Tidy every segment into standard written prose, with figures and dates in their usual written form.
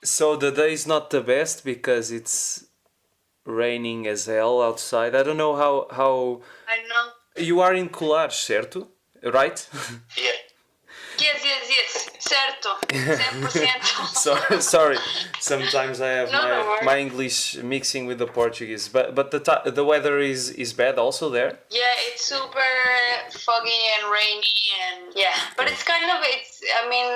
So the day is not the best because it's raining as hell outside. I don't know how I know. you are in Colares, certo? Right? Yeah. Yes. Certo. 100%. Sorry. Sometimes I have No, don't worry. my English mixing with the Portuguese, but the weather is bad also there. Yeah, it's super foggy and rainy, and yeah, but it's kind of I mean,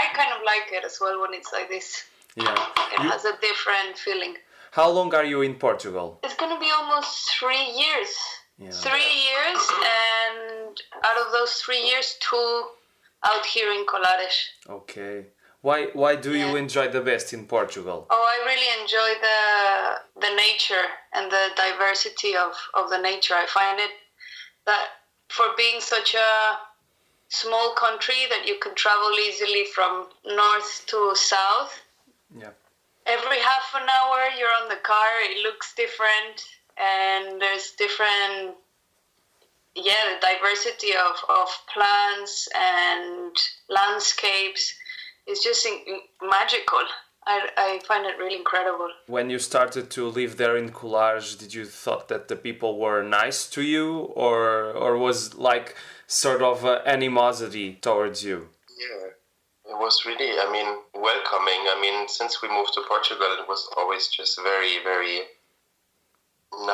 I kind of like it as well when it's like this. Yeah. It has a different feeling. How long are you in Portugal? It's gonna be almost 3 years. Yeah. 3 years, and out of those 3 years, 2 out here in Colares. Okay. Why do you enjoy the best in Portugal? Oh, I really enjoy the nature and the diversity of the nature. I find it that for being such a small country that you can travel easily from north to south. Yeah. Every half an hour you're on the car, it looks different, and there's different, the diversity of plants and landscapes is just magical. I find it really incredible. When you started to live there in Colares, did you thought that the people were nice to you, or was like sort of animosity towards you? Yeah, it was really, welcoming. Since we moved to Portugal, it was always just very, very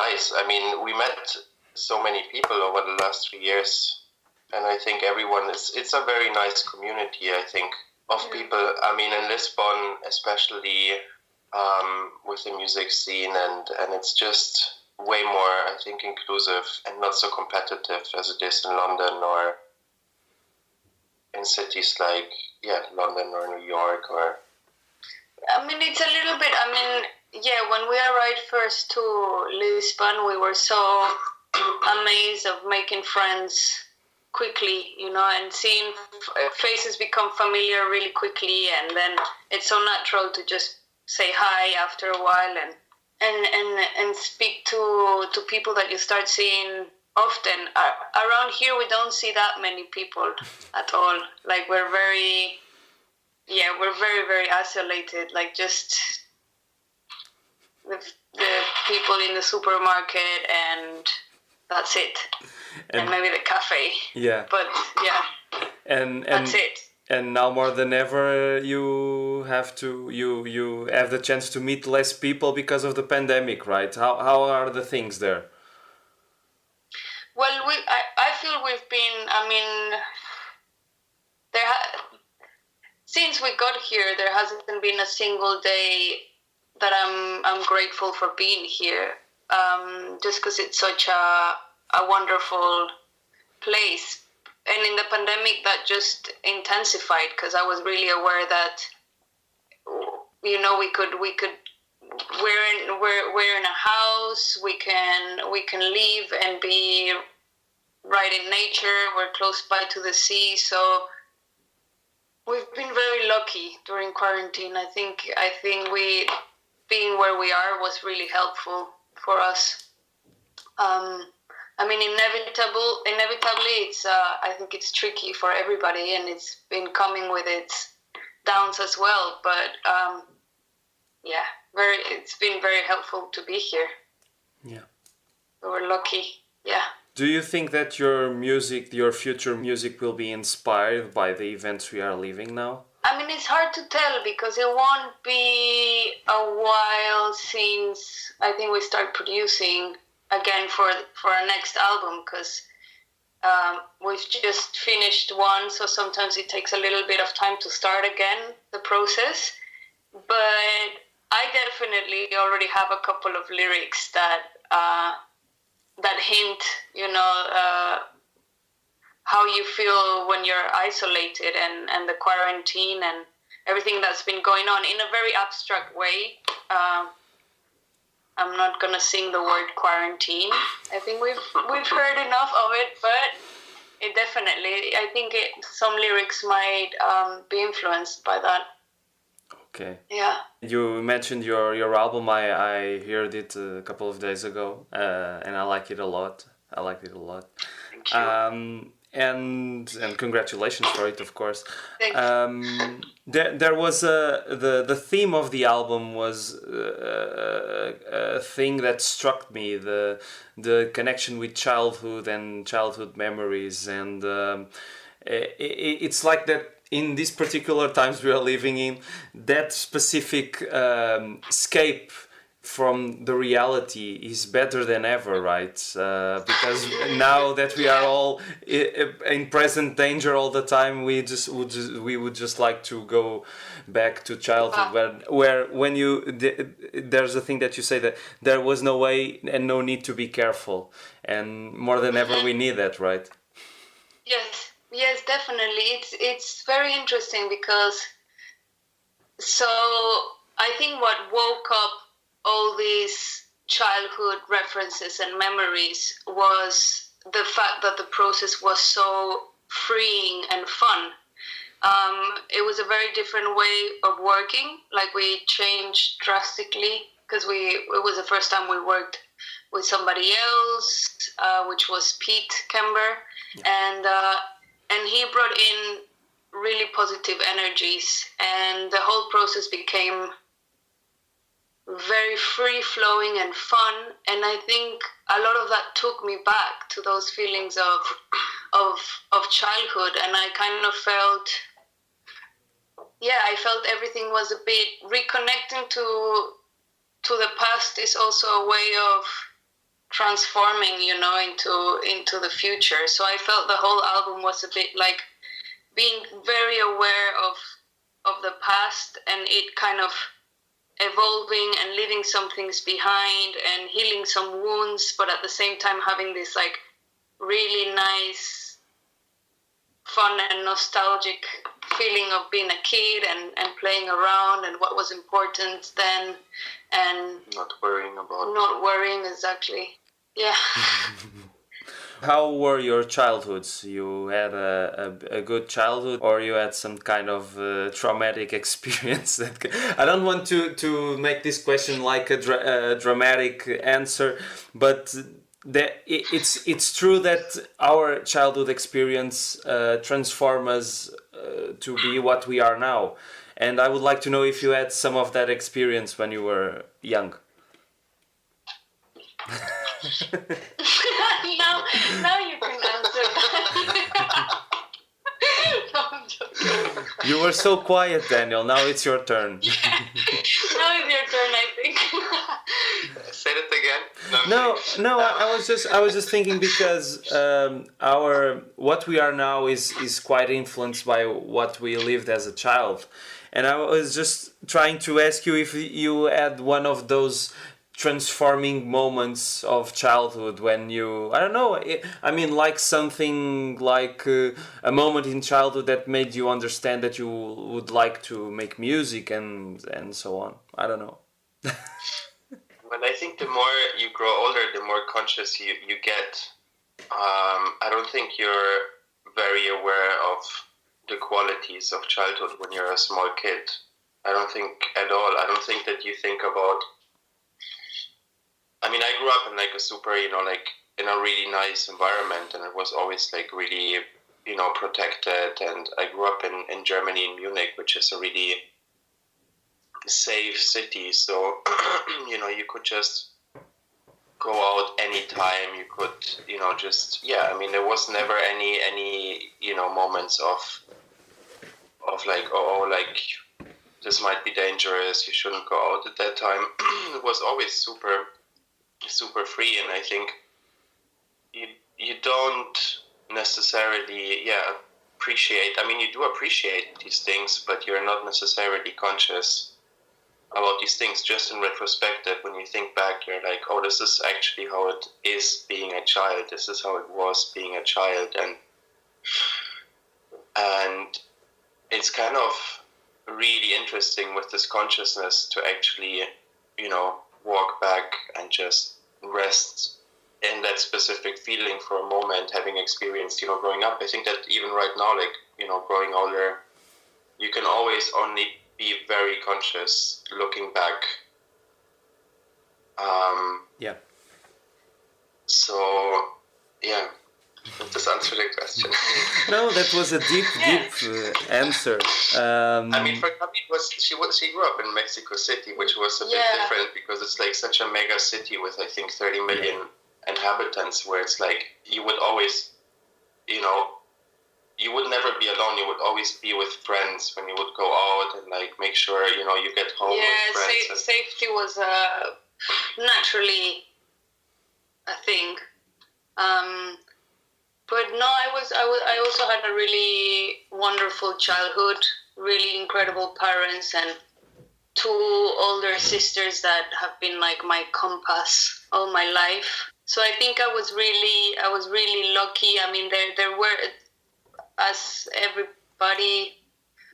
nice. We met so many people over the last 3 years, and I think it's a very nice community, I think, of people. In Lisbon, especially with the music scene, and it's just way more, I think, inclusive and not so competitive as it is in London or in cities like London or New York or. It's a little bit. When we arrived first to Lisbon, we were so amazed of making friends quickly, and seeing faces become familiar really quickly, and then it's so natural to just say hi after a while and speak to people that you start seeing often. Around here, we don't see that many people at all. Like we're very, very isolated. Like just the people in the supermarket, and that's it. And maybe the cafe. Yeah. But and that's it. And now more than ever, you have the chance to meet less people because of the pandemic, right? How are the things there? Well, I feel we've been. Since we got here, there hasn't been a single day that I'm grateful for being here. Just because it's such a wonderful place. And in the pandemic, that just intensified, because I was really aware that, we could we're in a house, we can live and be right in nature. We're close by to the sea, so we've been very lucky during quarantine. I think we being where we are was really helpful for us. Inevitably, it's. I think it's tricky for everybody, and it's been coming with its downs as well. But it's been very helpful to be here. Yeah, we were lucky. Yeah. Do you think that your future music, will be inspired by the events we are living now? It's hard to tell, because it won't be a while since I think we start producing again for our next album, because we've just finished one, so sometimes it takes a little bit of time to start again the process. But I definitely already have a couple of lyrics that hint, how you feel when you're isolated, and the quarantine and everything that's been going on in a very abstract way. I'm not gonna sing the word quarantine. I think we've heard enough of it, but it definitely, I think some lyrics might be influenced by that. Okay. Yeah. You mentioned your album. I heard it a couple of days ago, and I like it a lot. Thank you. and congratulations for it, of course. Thank you. There was the theme of the album was a thing that struck me, the connection with childhood and childhood memories, and it's like that in these particular times we are living in, that specific escape from the reality is better than ever, right? Because now that we are all in present danger all the time, we would just like to go back to childhood, where when there's a thing that you say that there was no way and no need to be careful, and more than ever we need that, right? Yes, definitely. It's very interesting because I think what woke up all these childhood references and memories was the fact that the process was so freeing and fun. It was a very different way of working. Like, we changed drastically because it was the first time we worked with somebody else, which was Pete Kember, and he brought in really positive energies, and the whole process became very free-flowing and fun. And I think a lot of that took me back to those feelings of childhood, and I kind of felt everything was a bit reconnecting to the past is also a way of transforming, into the future. So I felt the whole album was a bit like being very aware of the past, and it kind of evolving and leaving some things behind and healing some wounds, but at the same time having this like really nice, fun and nostalgic feeling of being a kid and playing around and what was important then, and not worrying exactly. Yeah. How were your childhoods? You had a good childhood, or you had some kind of traumatic experience? I don't want to make this question like a dramatic answer, but it's true that our childhood experience transforms us to be what we are now. And I would like to know if you had some of that experience when you were young. now you can answer that. No, I'm joking. You were so quiet, Daniel. Now it's your turn. Yeah. Now it's your turn, I think. Say it again. No. I was just thinking because what we are now is quite influenced by what we lived as a child, and I was just trying to ask you if you had one of those transforming moments of childhood when you, I don't know, like something like a moment in childhood that made you understand that you would like to make music and so on. I don't know. Well, I think the more you grow older, the more conscious you get. I don't think you're very aware of the qualities of childhood when you're a small kid. I don't think at all. I don't think that you think about... I grew up in like a super, like in a really nice environment, and it was always like really, protected. And I grew up in Germany, in Munich, which is a really safe city. So, you could just go out anytime. You could, there was never any moments of like, this might be dangerous, you shouldn't go out at that time. It was always super free, and I think you don't necessarily appreciate, you do appreciate these things, but you're not necessarily conscious about these things. Just in retrospective, when you think back, you're like, oh, this is actually how it is being a child, this is how it was being a child, and it's kind of really interesting with this consciousness to actually walk back and just rest in that specific feeling for a moment, having experienced, growing up. I think that even right now, like, growing older, you can always only be very conscious looking back. So, yeah. Does this answer the question? No, that was a deep answer. I mean, for Camila, she grew up in Mexico City, which was a bit different because it's like such a mega city with, I think, 30 million inhabitants, where it's like you would always, you know, you would never be alone. You would always be with friends when you would go out and like make sure, you know, you get home with friends. Yeah, safety was naturally a thing. But no, I also had a really wonderful childhood, really incredible parents, and 2 older sisters that have been like my compass all my life. So I think I was really lucky. I mean, there were, as everybody,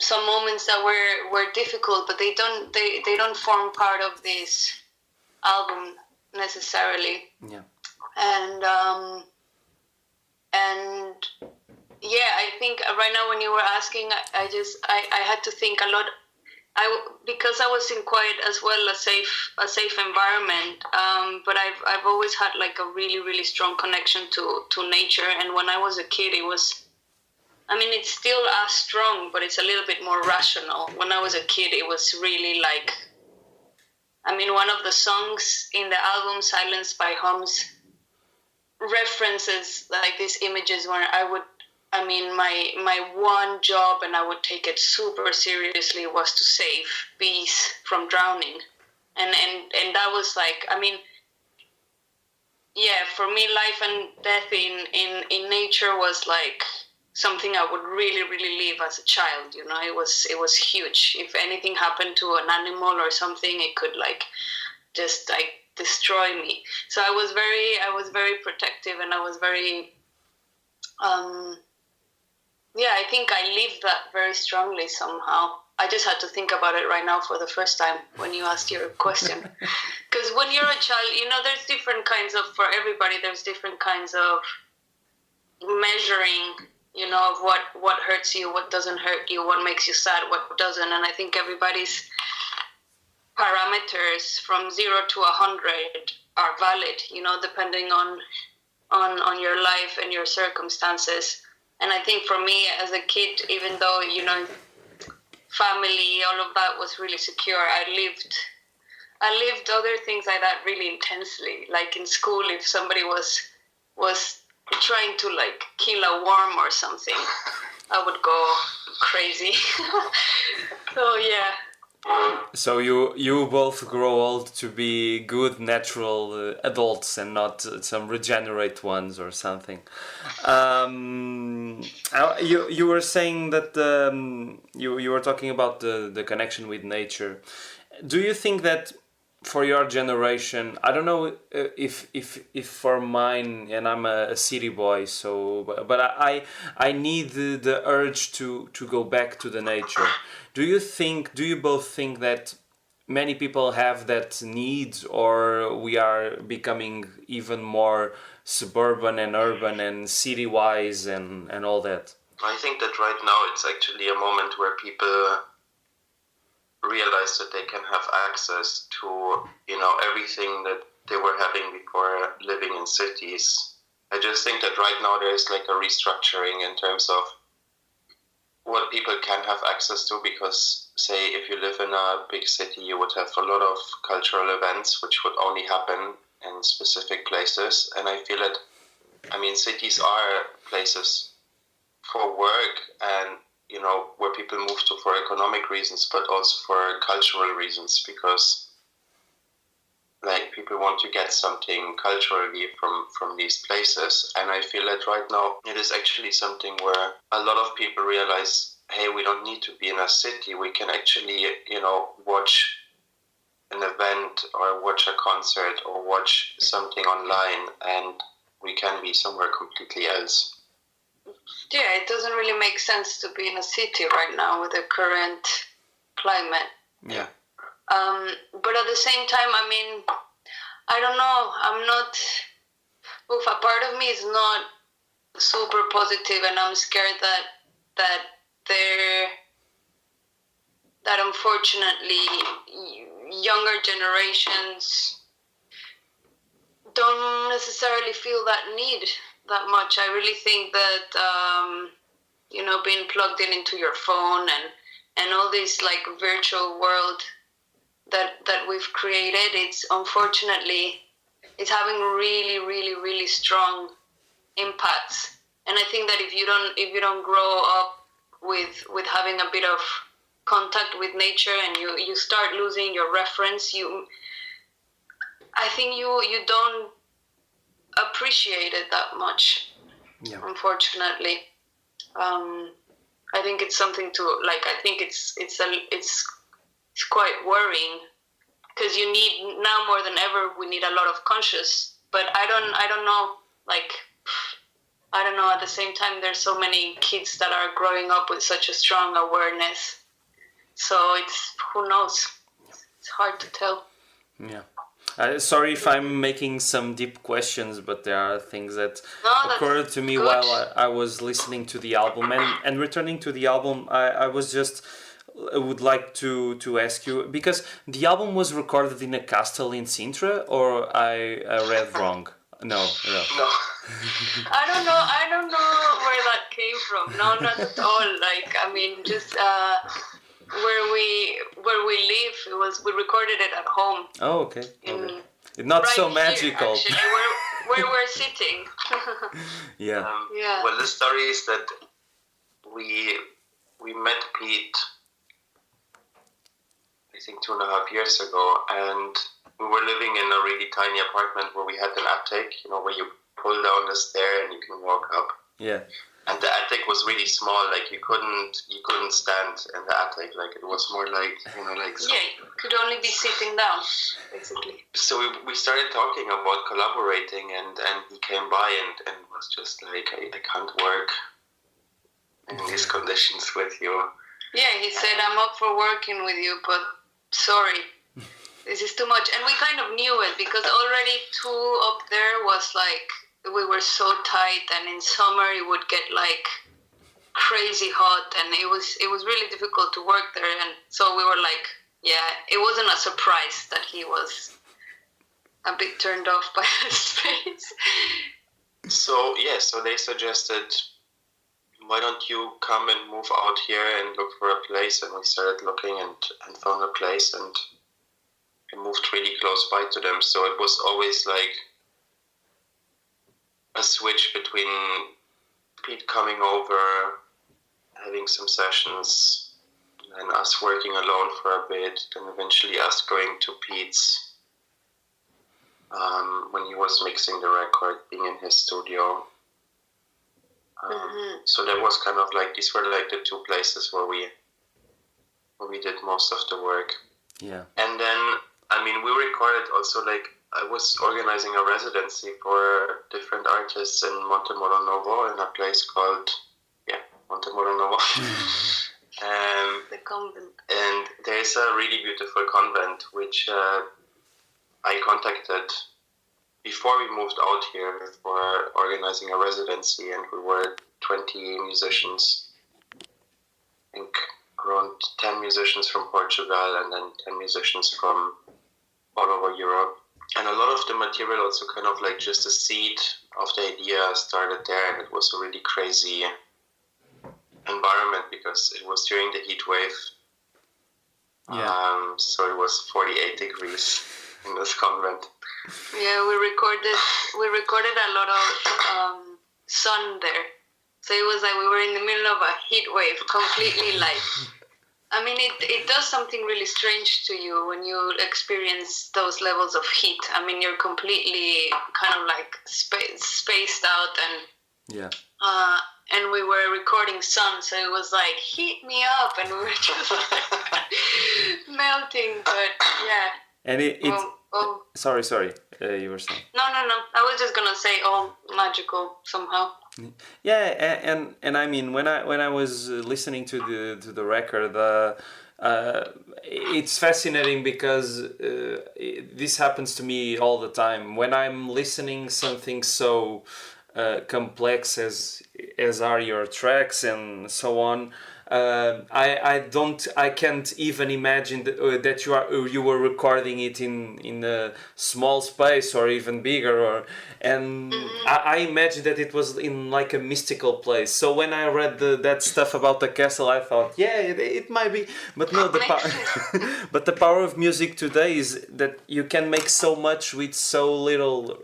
some moments that were difficult, but they don't form part of this album necessarily. Yeah. And yeah, I think right now when you were asking, I had to think a lot. Because I was in quite as well a safe environment, but I've always had like a really, really strong connection to nature. And when I was a kid, it was, I mean, it's still as strong, but it's a little bit more rational. When I was a kid, it was really like, I mean, one of the songs in the album, Silence by Hums, references like these images where my one job, and I would take it super seriously, was to save bees from drowning. And that was like, I mean, yeah, for me, life and death in nature was like something I would really, really live as a child, you know. It was huge. If anything happened to an animal or something, it could like just like destroy me. So I was very protective, and I was very I think I lived that very strongly somehow. I just had to think about it right now for the first time when you asked your question. Because when you're a child, you know, there's different kinds of, for everybody, there's different kinds of measuring, you know, of what hurts you, what doesn't hurt you, what makes you sad, what doesn't. And I think everybody's parameters from 0 to 100 are valid, you know, depending on your life and your circumstances. And I think for me as a kid, even though, you know, family, all of that was really secure, I lived other things like that really intensely. Like in school, if somebody was trying to like kill a worm or something, I would go crazy. So yeah. So you both grow old to be good natural adults and not some regenerate ones or something. You were saying that you were talking about the connection with nature. Do you think that for your generation, I don't know if for mine, and I'm a city boy, so but I need the urge to go back to the nature. Do you both think that many people have that need, or we are becoming even more suburban and urban and city-wise and all that? I think that right now it's actually a moment where people realize that they can have access to, you know, everything that they were having before living in cities. I just think that right now there is like a restructuring in terms of what people can have access to, because say if you live in a big city, you would have a lot of cultural events which would only happen in specific places. And I feel that, I mean, cities are places for work and, you know, where people move to for economic reasons, but also for cultural reasons, because like people want to get something culturally from these places. And I feel that right now it is actually something where a lot of people realize, hey, we don't need to be in a city. We can actually, you know, watch an event or watch a concert or watch something online, and we can be somewhere completely else. Yeah, it doesn't really make sense to be in a city right now with the current climate. Yeah. But at the same time, I mean, I don't know. I'm not. A part of me is not super positive, and I'm scared that unfortunately younger generations don't necessarily feel that need that much. I really think that being plugged into your phone and all this like virtual world that we've created, it's unfortunately it's having really, really, really strong impacts. And I think that if you don't grow up with having a bit of contact with nature, and you start losing your reference, I think you don't appreciate it that much. Yeah. Unfortunately, I think it's something to like. I think it's quite worrying, because you need now more than ever. We need a lot of conscious, but I don't know. Like, I don't know. At the same time, there's so many kids that are growing up with such a strong awareness. So it's, who knows? It's hard to tell. Yeah. Sorry if I'm making some deep questions, but there are things that occurred to me while I was listening to the album. And returning to the album, I would like to ask you, because the album was recorded in a castle in Sintra, or I read wrong? No. I don't know where that came from. No, not at all. Like, I mean, just where we live, we recorded it at home. Oh, okay. Not right so magical. Here, actually, where we're sitting. Yeah. Well, the story is that we met Pete, I think 2.5 years ago, and we were living in a really tiny apartment where we had an attic, where you pull down the stair and you can walk up. Yeah. And the attic was really small, like you couldn't stand in the attic, like it was more like, so. Yeah, you could only be sitting down, basically. So we started talking about collaborating, and he came by and was just like, I can't work in these conditions with you. Yeah, he said, I'm up for working with you, but sorry, this is too much. And we kind of knew it, because already 2 up there was like, we were so tight, and in summer it would get like crazy hot, and it was really difficult to work there. And so we were like, yeah, it wasn't a surprise that he was a bit turned off by the space. So they suggested, why don't you come and move out here and look for a place? And we started looking and found a place, and we moved really close by to them. So it was always like a switch between Pete coming over, having some sessions, and us working alone for a bit, then eventually us going to Pete's when he was mixing the record, being in his studio. So that was kind of like, these were like the 2 places where we did most of the work. Yeah. And then, I mean, we recorded also, like, I was organizing a residency for different artists in Montemolo Novo, in a place called, Montemolo Novo. The convent. And there's a really beautiful convent, which I contacted before we moved out here for organizing a residency, and we were 20 musicians. I think around 10 musicians from Portugal, and then 10 musicians from all over Europe. And a lot of the material also kind of like just the seed of the idea started there, and it was a really crazy environment because it was during the heat wave. Yeah. So it was 48 degrees in this convent. Yeah, we recorded a lot of sun there. So it was like we were in the middle of a heat wave, completely like, I mean, it does something really strange to you when you experience those levels of heat. I mean, you're completely kind of like spaced out, and and we were recording sun, so it was like, heat me up, and we were just like melting. But yeah. And sorry, you were saying. No. I was just gonna say, magical somehow. Yeah, and I mean, when I was listening to the record, it's fascinating because this happens to me all the time when I'm listening something so complex as are your tracks and so on. I can't even imagine that you were recording it in a small space or even bigger, and I imagine that it was in like a mystical place. So when I read that stuff about the castle, I thought, yeah, it might be, but no, but the power of music today is that you can make so much with so little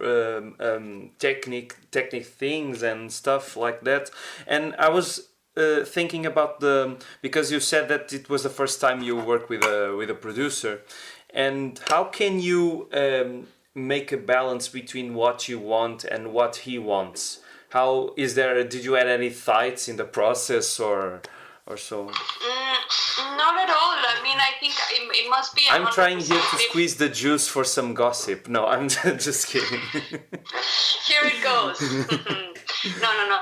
technique things and stuff like that. And I was thinking about because you said that it was the first time you worked with a producer, and how can you make a balance between what you want and what he wants? How is there? Did you add any fights in the process or so? Not at all. I mean, I think it must be. I'm trying here to squeeze the juice for some gossip. No, I'm just kidding. Here it goes. No.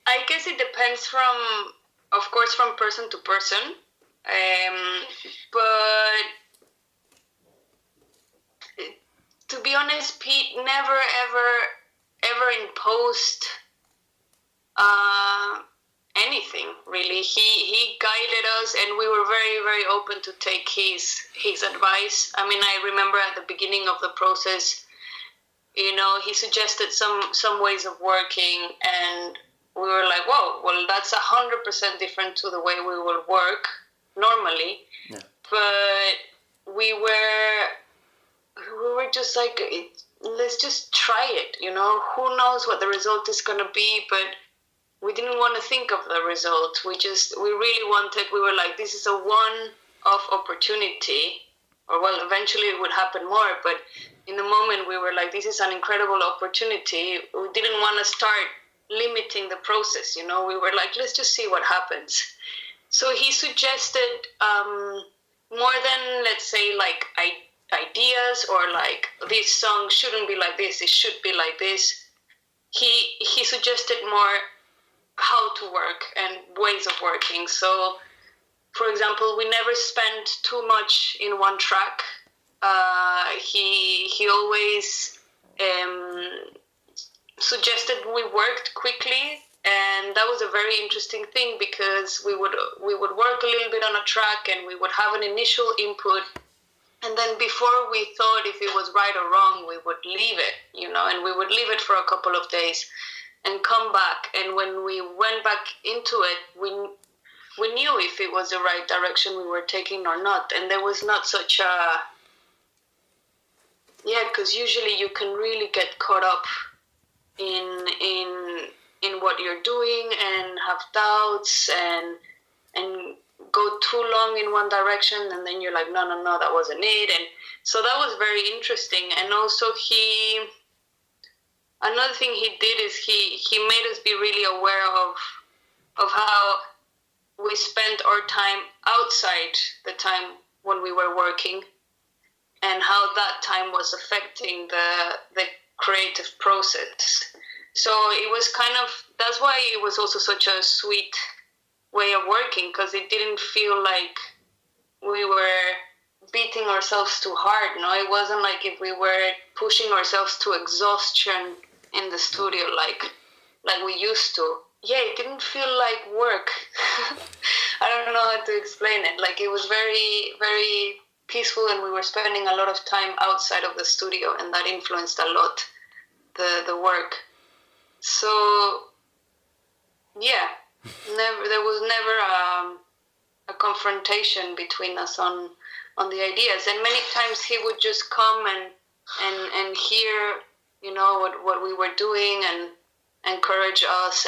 I guess it depends of course, from person to person. But to be honest, Pete never ever imposed anything really. He guided us, and we were very, very open to take his advice. I mean, I remember at the beginning of the process, he suggested some ways of working, and we were like, whoa, well, that's 100% different to the way we will work normally. Yeah. But we were just like, let's just try it, who knows what the result is going to be, but we didn't want to think of the result. We were like, this is a one-off opportunity, or well, eventually it would happen more, but in the moment we were like, this is an incredible opportunity. We didn't want to start limiting the process, we were like, let's just see what happens. So he suggested more than, let's say, like ideas or like, this song shouldn't be like this, it should be like this. He suggested more how to work and ways of working. So, for example, we never spent too much in one track. He always suggested we worked quickly, and that was a very interesting thing, because we would work a little bit on a track, and we would have an initial input, and then before we thought if it was right or wrong, we would leave it, and we would leave it for a couple of days and come back, and when we went back into it, we knew if it was the right direction we were taking or not, and there was not such a because usually you can really get caught up in what you're doing and have doubts and go too long in one direction, and then you're like, no, that wasn't it. And so that was very interesting. And also another thing he did is he made us be really aware of how we spent our time outside the time when we were working, and how that time was affecting the creative process. So it was that's why it was also such a sweet way of working, because it didn't feel like we were beating ourselves too hard. No, it wasn't like if we were pushing ourselves to exhaustion in the studio like we used to. Yeah, it didn't feel like work. I don't know how to explain it. Like, it was very, very peaceful, and we were spending a lot of time outside of the studio, and that influenced a lot the work. So yeah, there was never a confrontation between us on the ideas, and many times he would just come and hear what we were doing, and encourage us,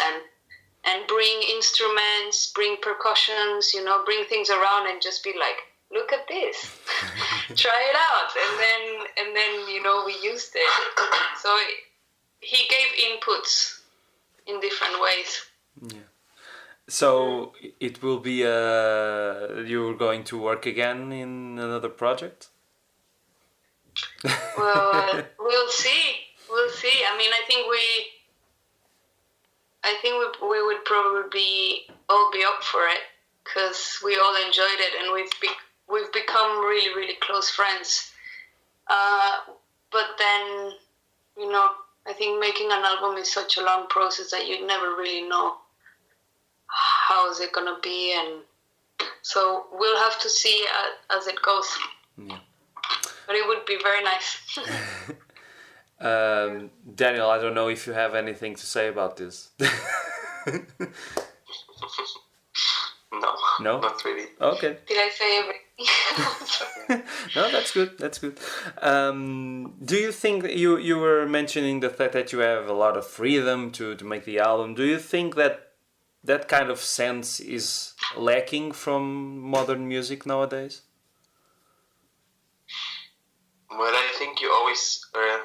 and bring instruments, bring percussions, bring things around, and just be like, look at this, try it out, and then we used it. So he gave inputs in different ways. Yeah. So it will be you're going to work again in another project? Well, we'll see. I mean, I think we would probably all be up for it, because we all enjoyed it, and we've become really, really close friends. But then, I think making an album is such a long process that you never really know how is it gonna be, and so we'll have to see as it goes. Yeah. But it would be very nice. Daniel, I don't know if you have anything to say about this. No, not really. Okay. Did I say everything? No, that's good. That's good. Do you think you were mentioning the fact that you have a lot of freedom to make the album? Do you think that kind of sense is lacking from modern music nowadays? Well, I think you always, there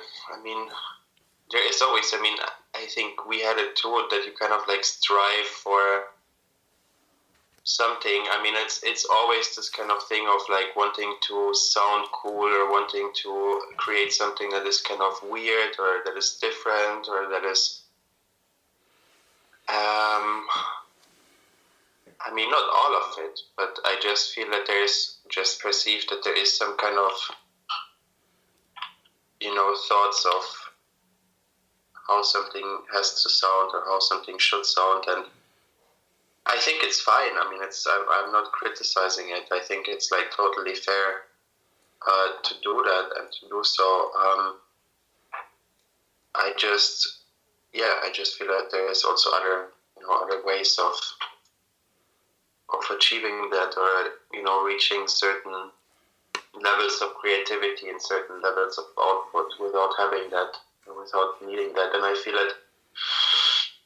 is always, I think we had it too, that you kind of like strive for something. It's always this kind of thing of like wanting to sound cool or wanting to create something that is kind of weird or that is different or that is, not all of it, but I just feel that there is just perceived that there is some kind of, thoughts of how something has to sound or how something should sound, and I think it's fine. I'm not criticizing it. I think it's like totally fair to do that and to do so. I just feel that there is also other ways of achieving that, or reaching certain levels of creativity and certain levels of output without having that, without needing that. And I feel that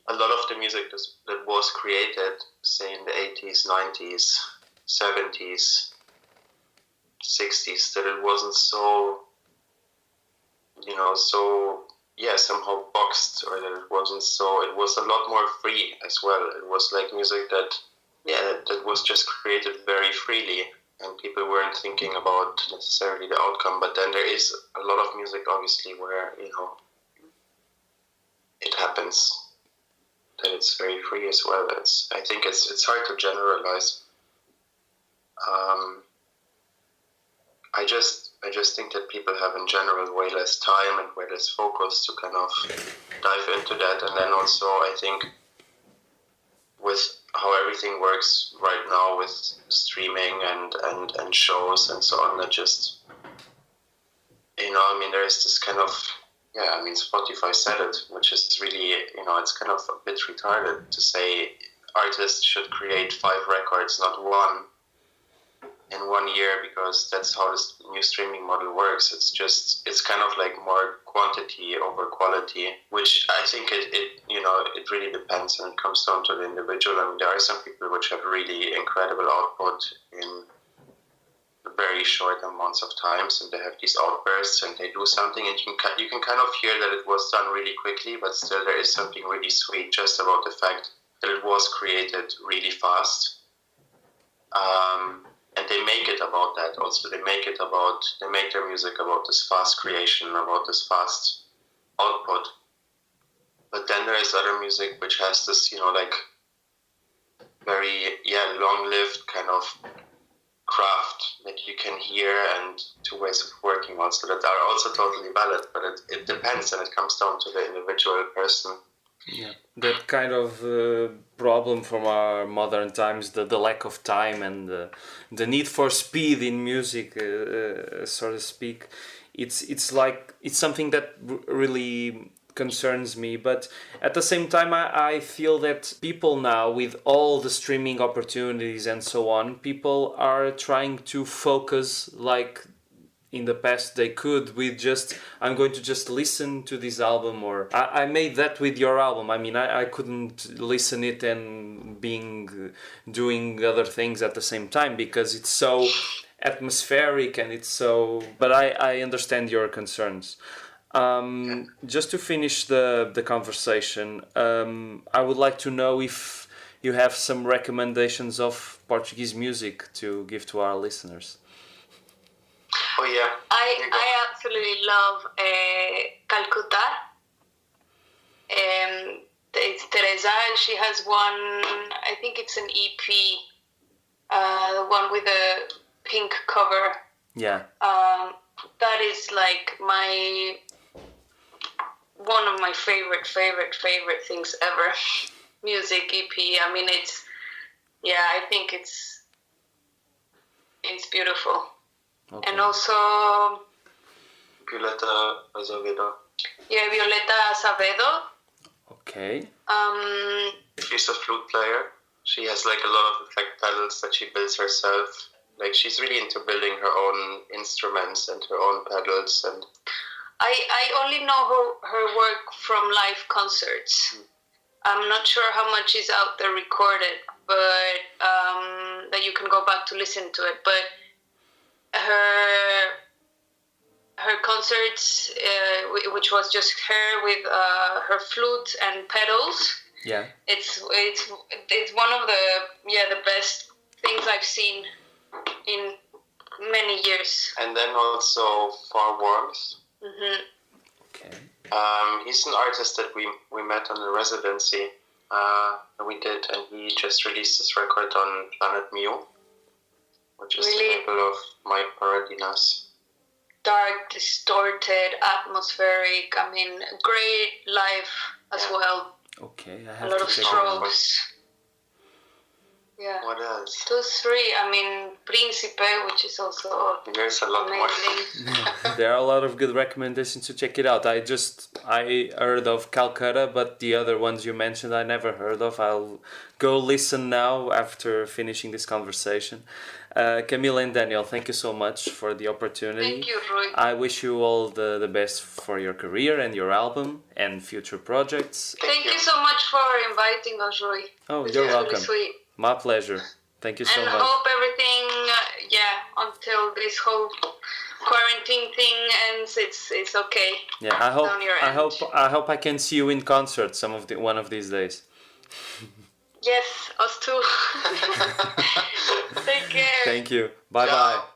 a lot of the music that was created, say in the 80s, 90s, 70s, 60s, that it wasn't so, somehow boxed, or that it wasn't so, it was a lot more free as well. It was like music that was just created very freely, and people weren't thinking about necessarily the outcome. But then there is a lot of music, obviously, where, it happens that it's very free as well. I think it's hard to generalize. I just think that people have in general way less time and way less focus to kind of dive into that. And then also I think with how everything works right now with streaming and shows and so on, that just, there is this kind of, Spotify said it, which is really, it's kind of a bit retarded to say artists should create 5 records, not one, in 1 year, because that's how this new streaming model works. It's kind of like more quantity over quality, which I think it really depends, and it comes down to the individual. There are some people which have really incredible output in very short amounts of times, and they have these outbursts and they do something, and you can kind of hear that it was done really quickly, but still there is something really sweet just about the fact that it was created really fast. And they make it about that also. They make their music about this fast creation, about this fast output. But then there is other music which has this, very, long-lived kind of craft that you can hear, and 2 ways of working also that are also totally valid. But it depends, and it comes down to the individual person. Yeah, that kind of problem from our modern times, the lack of time and the need for speed in music, so to speak. It's something that really concerns me, but at the same time I feel that people now, with all the streaming opportunities and so on, people are trying to focus like in the past they could with just, I'm going to just listen to this album, or I made that with your album. I couldn't listen it and doing other things at the same time because it's so atmospheric and it's so, but I understand your concerns. Just to finish the conversation, I would like to know if you have some recommendations of Portuguese music to give to our listeners. Oh yeah, I absolutely love Calcutta. It's Teresa, and she has one, I think it's an EP, the one with a pink cover. Yeah. That is like one of my favorite things ever. Music EP. yeah, I think it's beautiful. Okay. And also, Violeta Azevedo. yeah, Violeta Acevedo. Okay. She's a flute player. She has like a lot of effect pedals that she builds herself. Like she's really into building her own instruments and her own pedals. And I only know her work from live concerts. I'm not sure how much is out there recorded, but that you can go back to listen to it. But her concerts, which was just her with her flute and pedals. Yeah. It's one of the best things I've seen in many years. and then also For Warmth. Mm-hmm. Okay. He's an artist that we met on a residency we did, and he just released his record on Planet Mu, which is Really? the label of Mike Paradinas. Dark, distorted, atmospheric. I mean, great live as Yeah. well. Okay. I A have lot to of check it out. strokes. Yeah. What else? Those three. I mean, Príncipe, which is also There's a lot more. amazing. There are a lot of good recommendations to check it out. I heard of Calcutta, but the other ones you mentioned I never heard of. I'll go listen now after finishing this conversation. Camila and Daniel, thank you so much for the opportunity. Thank you, Rui. I wish you all the best for your career and your album and future projects. Thank you so much for inviting us, Rui. Oh, This you're is welcome. really sweet. My pleasure. Thank you so And much. hope everything, until this whole quarantine thing ends, it's okay. Yeah, I hope on your I end. hope I can see you in concert one of these days. Yes, us too. Take care. Thank you. Bye Ciao. bye.